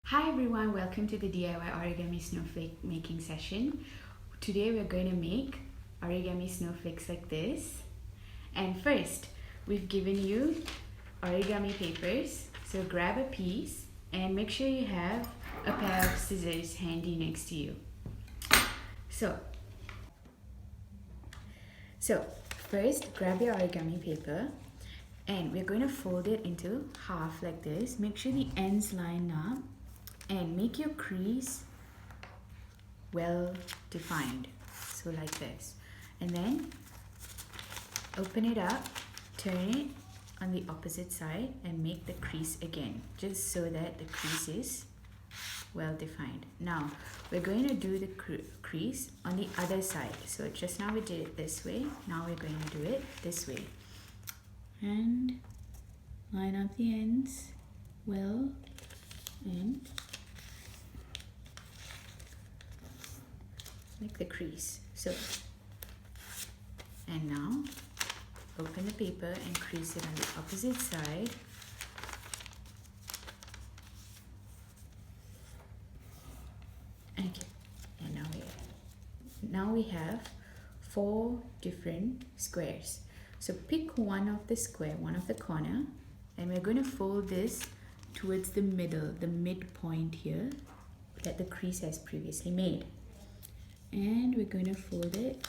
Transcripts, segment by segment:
Hi everyone, welcome to the DIY origami snowflake making session. Today we're going to make origami snowflakes like this. And first, we've given you origami papers. So grab a piece and make sure you have a pair of scissors handy next to you. So first grab your origami paper and we're going to fold it into half like this. Make sure the ends line up. And make your crease well defined, so like this. And then open it up, turn it on the opposite side and make the crease again, just so that the crease is well defined. Now we're going to do the crease on the other side. So just now we did it this way, now we're going to do it this way. And line up the ends well and make the crease. And now open the paper and crease it on the opposite side. Okay, and now we have 4 different squares. So pick one of the square, one of the corner, and we're going to fold this towards the middle, the midpoint here that the crease has previously made. And we're going to fold it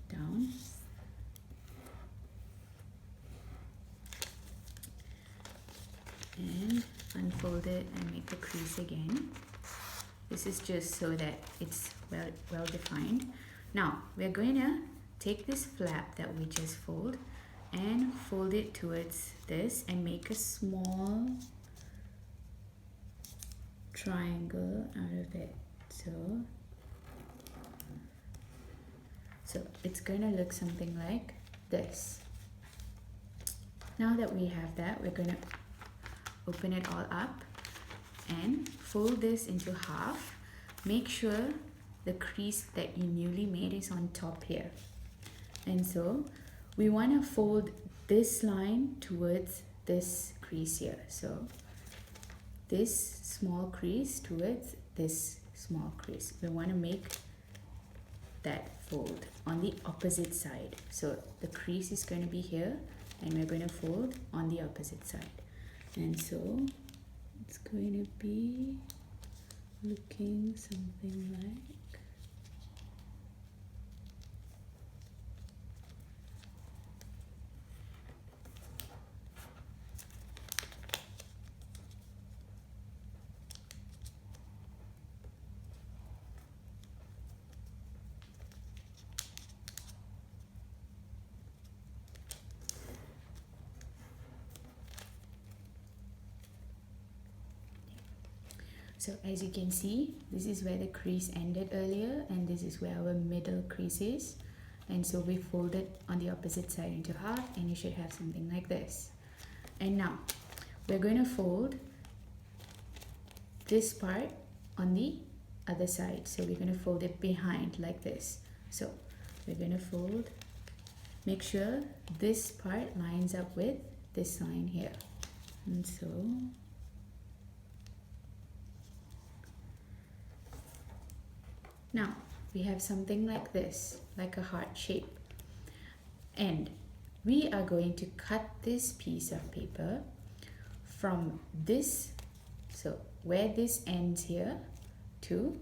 down and unfold it and make the crease again. This is just so that it's well defined. Now we're going to take this flap that we just fold and fold it towards this and make a small triangle out of it. So it's going to look something like this. Now that we have that, we're going to open it all up and fold this into half. Make sure the crease that you newly made is on top here. And so we want to fold this line towards this crease here. So this small crease towards this small crease. We want to make that fold on the opposite side. So the crease is going to be here and we're going to fold on the opposite side. And so it's going to be looking something like so as you can see, this is where the crease ended earlier and this is where our middle crease is. And so we fold it on the opposite side into half and you should have something like this. And now we're going to fold this part on the other side. So we're going to fold it behind like this. So we're going to fold, make sure this part lines up with this line here. And so now we have something like this, like a heart shape. And we are going to cut this piece of paper from this, so where this ends here to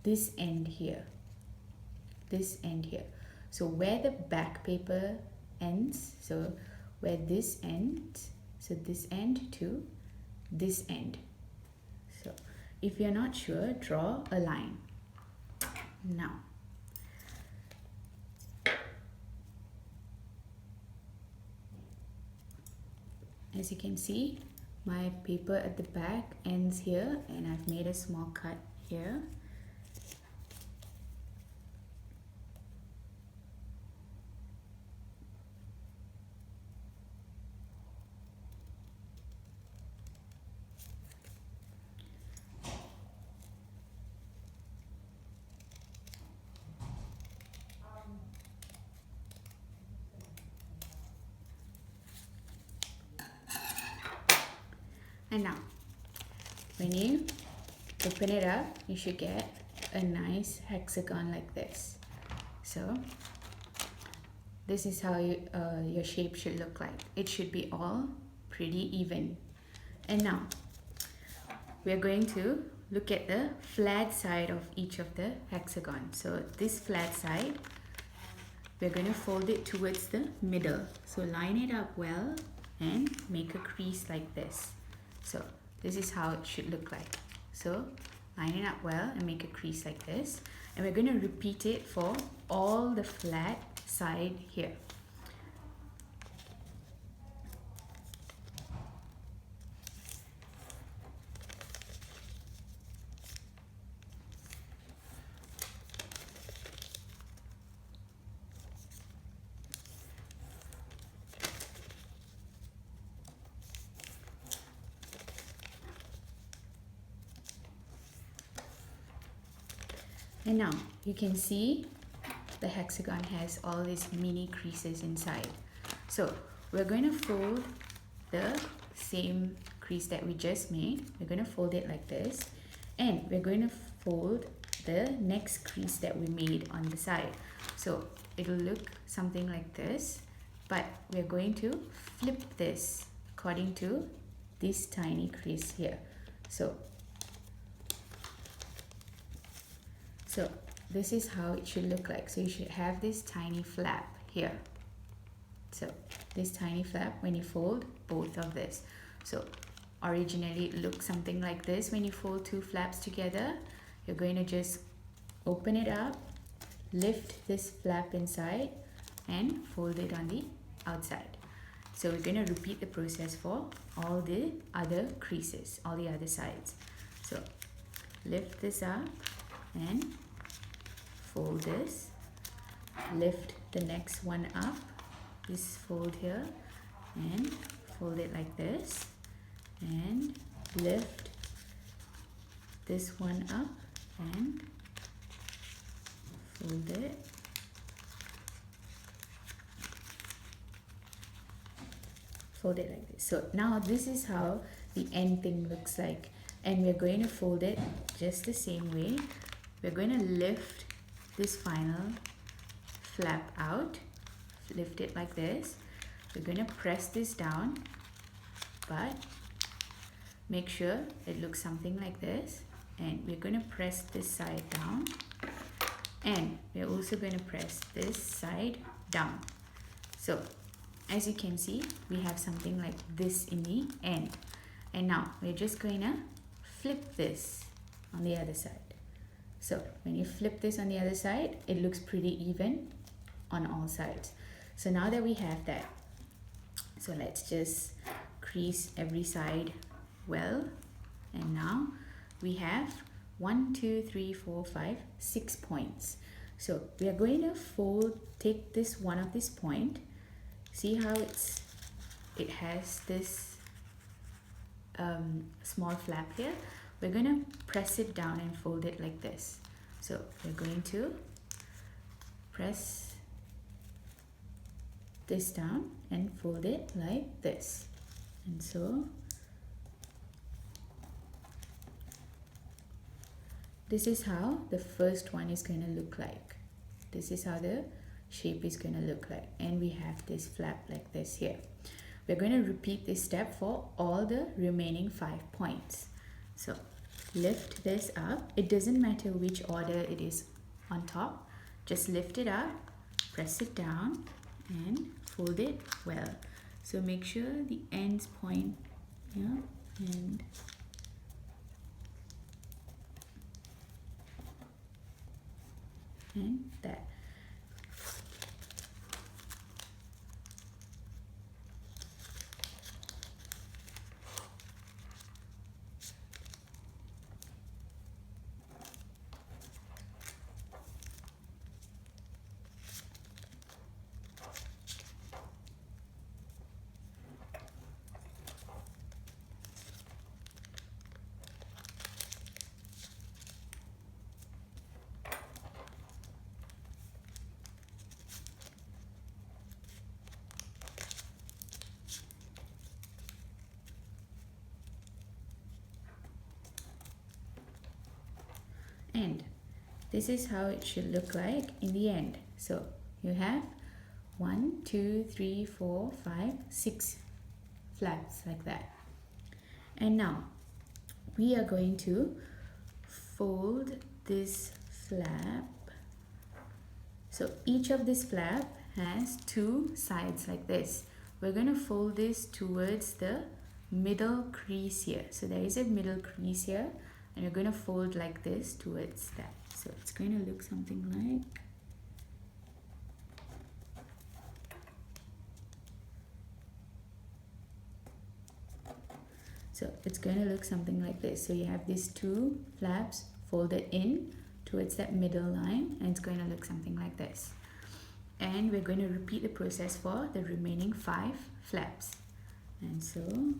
this end here, this end here. So where the back paper ends, so where this ends, so this end to this end. So if you're not sure, draw a line. Now as you can see, my paper at the back ends here and I've made a small cut here. And now when you open it up, you should get a nice hexagon like this. So this is how your shape should look like. It should be all pretty even. And now we're going to look at the flat side of each of the hexagons. So this flat side, we're going to fold it towards the middle. So line it up well and make a crease like this. So this is how it should look like. So line it up well and make a crease like this. And we're going to repeat it for all the flat side here. And now you can see the hexagon has all these mini creases inside. So we're going to fold the same crease that we just made. We're going to fold it like this, and we're going to fold the next crease that we made on the side. So it'll look something like this, but we're going to flip this according to this tiny crease here. So this is how it should look like. So you should have this tiny flap here. So this tiny flap when you fold both of this. So originally it looks something like this. When you fold two flaps together, you're going to just open it up, lift this flap inside and fold it on the outside. So we're going to repeat the process for all the other creases, all the other sides. So lift this up and fold this, lift the next one up, this fold here and fold it like this, and lift this one up and fold it, like this. So now this is how the end thing looks like, and we're going to fold it just the same way. We're going to lift this final flap out, lift it like this. We're going to press this down, but make sure it looks something like this, and we're going to press this side down, and we're also going to press this side down. So as you can see, we have something like this in the end, and now we're just going to flip this on the other side. So when you flip this on the other side, it looks pretty even on all sides. So now that we have that, so let's just crease every side well. And now we have 1, 2, 3, 4, 5, 6 points. So we are going to take this one of this point. See how it has this small flap here. We're going to press it down and fold it like this. So we're going to press this down and fold it like this. And so this is how the first one is going to look like. This is how the shape is going to look like. And we have this flap like this here. We're going to repeat this step for all the remaining 5 points. So lift this up. It doesn't matter which order it is on top. Just lift it up, press it down and fold it well. So make sure the ends point here and that. end. This is how it should look like in the end. So you have 1, 2, 3, 4, 5, 6 flaps like that. And now we are going to fold this flap. So each of this flap has 2 sides like this. We're going to fold this towards the middle crease here. So there is a middle crease here, and you're going to fold like this towards that. So it's going to look something like, so it's going to look something like this. So you have these 2 flaps folded in towards that middle line, and it's going to look something like this. And we're going to repeat the process for the remaining 5 flaps. And so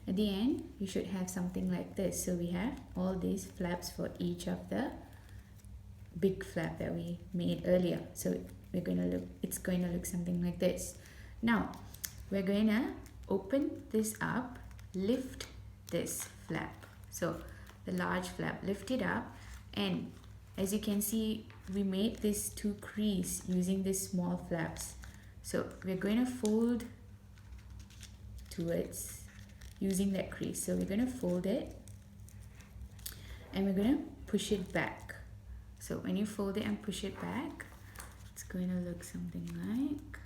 at the end, you should have something like this. So we have all these flaps for each of the big flap that we made earlier. So it's going to look something like this. Now we're going to open this up, lift this flap. So the large flap, lift it up, and as you can see, we made this 2 crease using these small flaps. So we're going to fold towards using that crease. So we're going to fold it, and we're going to push it back. So when you fold it and push it back, it's going to look something like,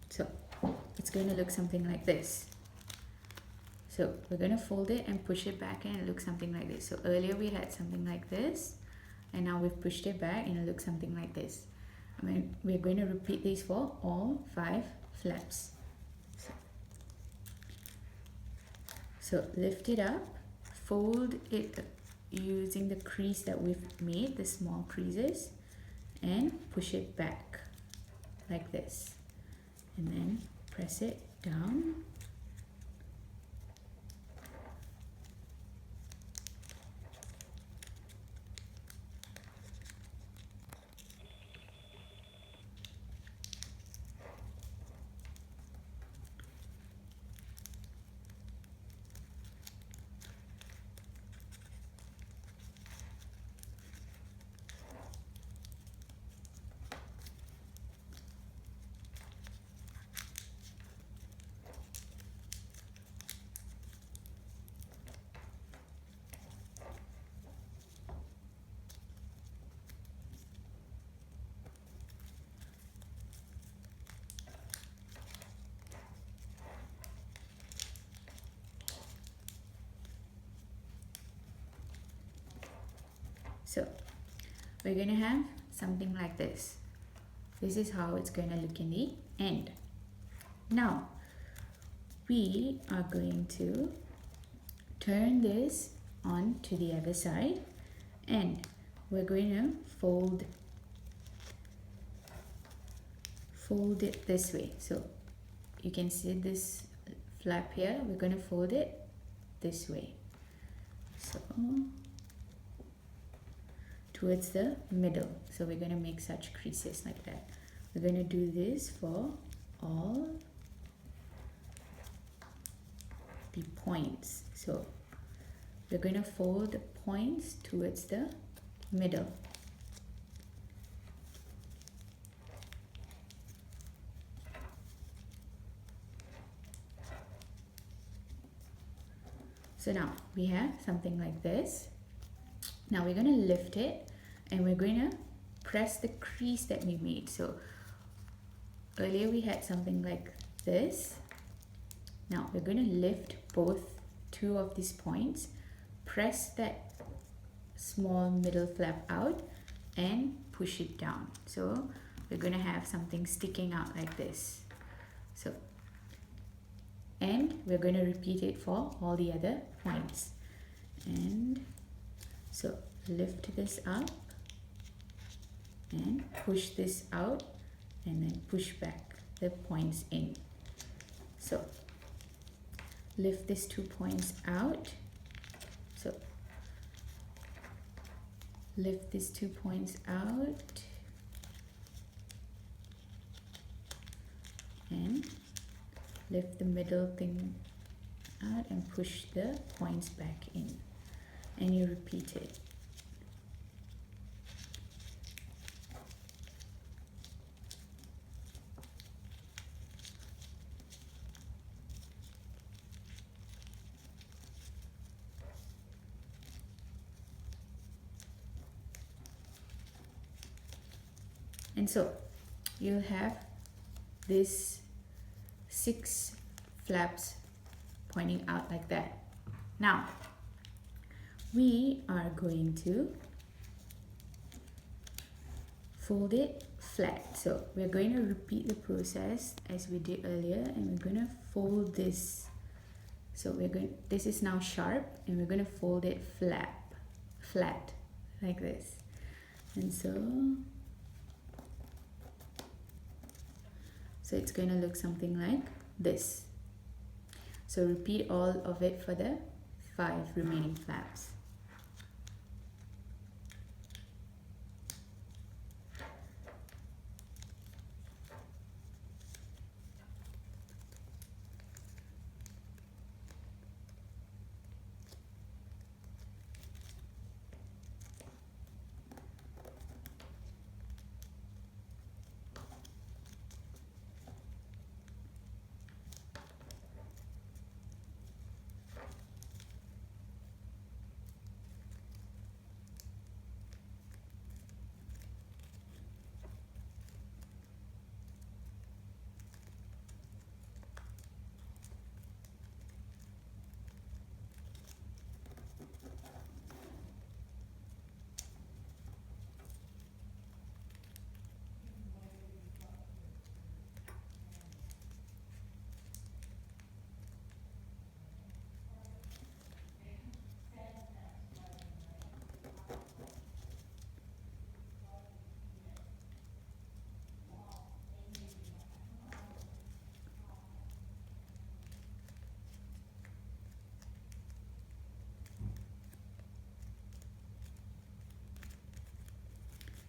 so it's going to look something like this. So we're going to fold it and push it back, and it looks something like this. So earlier we had something like this, and now we've pushed it back, and it looks something like this. I mean, we're going to repeat this for all 5 flaps. So lift it up, fold it using the crease that we've made, the small creases, and push it back like this, and then press it down. So we're going to have something like this. This is how it's going to look in the end. Now we are going to turn this on to the other side, and we're going to fold it this way. So you can see this flap here, we're going to fold it this way, so towards the middle. So we're going to make such creases like that. we're going to do this for all the points. So we're going to fold the points towards the middle. So now we have something like this. Now we're going to lift it and we're going to press the crease that we made. So earlier we had something like this. Now we're going to lift two of these points, press that small middle flap out and push it down. So we're going to have something sticking out like this. So, and we're going to repeat it for all the other points. And so lift this up and push this out and then push back the points in. So lift these 2 points out. So lift these 2 points out and lift the middle thing out and push the points back in, and you repeat it. And so you'll have this 6 flaps pointing out like that. Now we are going to fold it flat. So we're going to repeat the process as we did earlier, and we're going to fold this. So this is now sharp, and we're going to fold it flat like this. And so it's going to look something like this. So repeat all of it for the 5 remaining flaps.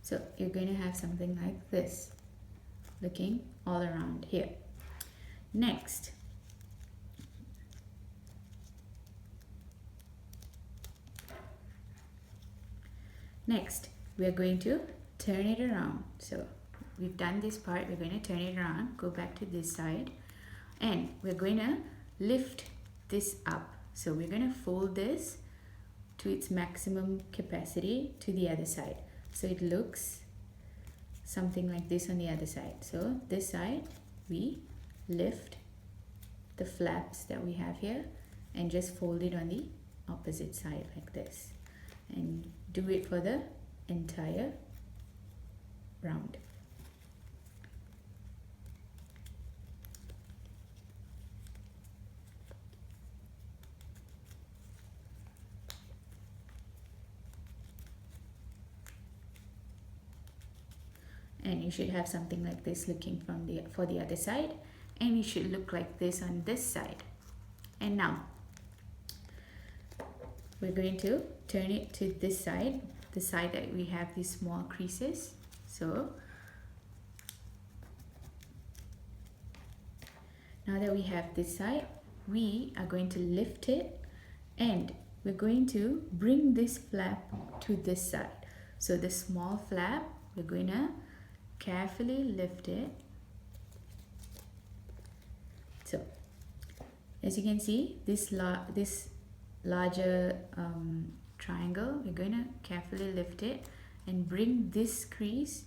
So you're going to have something like this, looking all around here. Next, we're going to turn it around. So we've done this part, we're going to turn it around, go back to this side, and we're going to lift this up. So we're going to fold this to its maximum capacity to the other side. So it looks something like this on the other side. So this side, we lift the flaps that we have here and just fold it on the opposite side like this. And do it for the entire round. And you should have something like this looking for the other side, and it should look like this on this side. And now we're going to turn it to this side, the side that we have these small creases. So Now that we have this side, we are going to lift it and we're going to bring this flap to this side. So the small flap, we're going to carefully lift it. So as you can see, this larger triangle, we're going to carefully lift it and bring this crease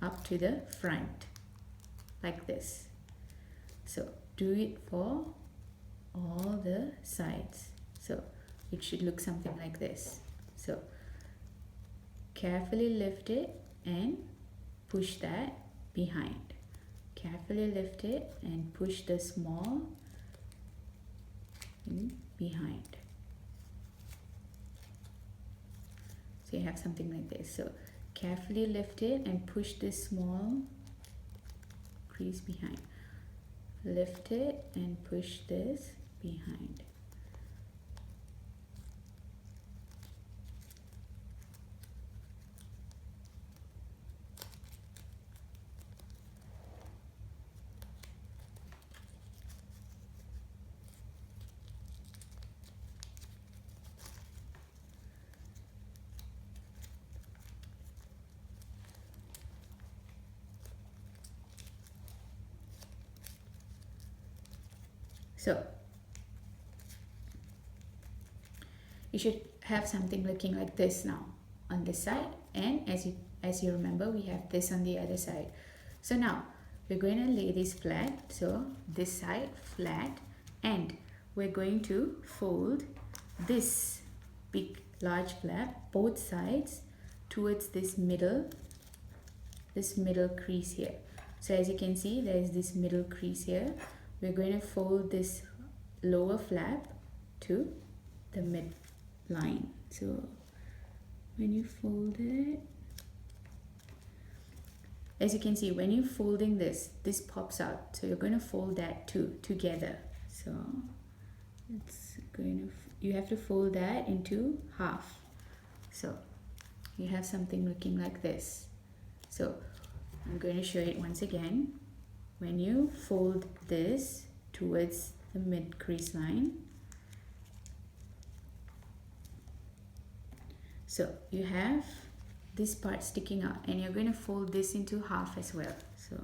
up to the front like this. So do it for all the sides. So it should look something like this. So carefully lift it and push that behind. Carefully lift it and push the small behind. So you have something like this. So carefully lift it and push this small crease behind. Lift it and push this behind. So you should have something looking like this now on this side, and as you remember, we have this on the other side. So now we're going to lay this flat, so this side flat, and we're going to fold this big large flap both sides towards this middle crease here. So as you can see, there is this middle crease here. We're going to fold this lower flap to the mid line. So when you fold it, as you can see, when you're folding this pops out. So you're going to fold that too together. So it's going to, you have to fold that into half. So you have something looking like this. So I'm going to show it once again. When you fold this towards the mid crease line, so you have this part sticking out, and you're going to fold this into half as well. So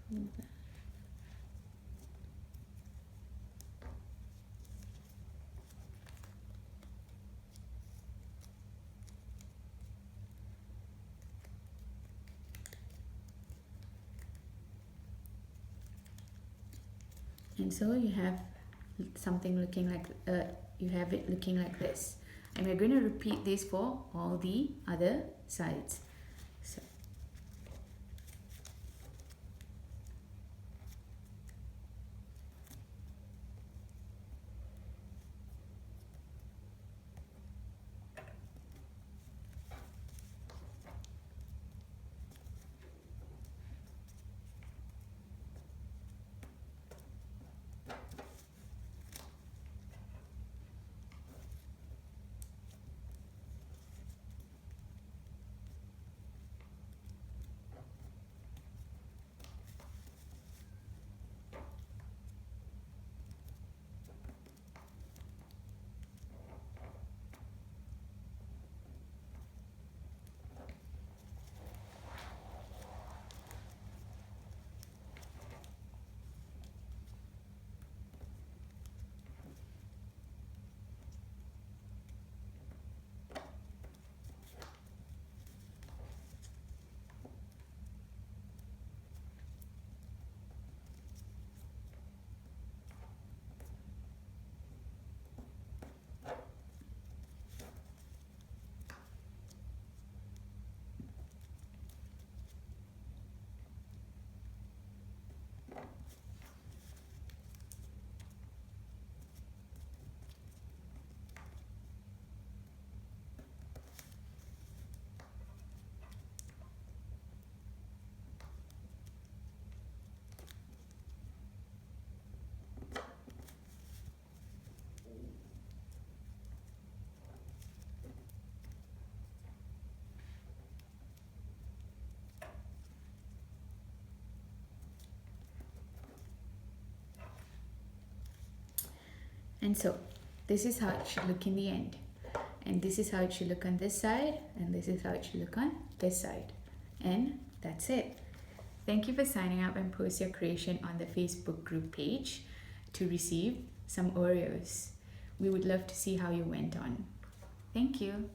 fold that. And so you have something looking like, you have it looking like this. And we're going to repeat this for all the other sides. So And so this is how it should look in the end. And this is how it should look on this side, and this is how it should look on this side. And that's it. Thank you for signing up and post your creation on the Facebook group page to receive some Oreos. We would love to see how you went on. Thank you.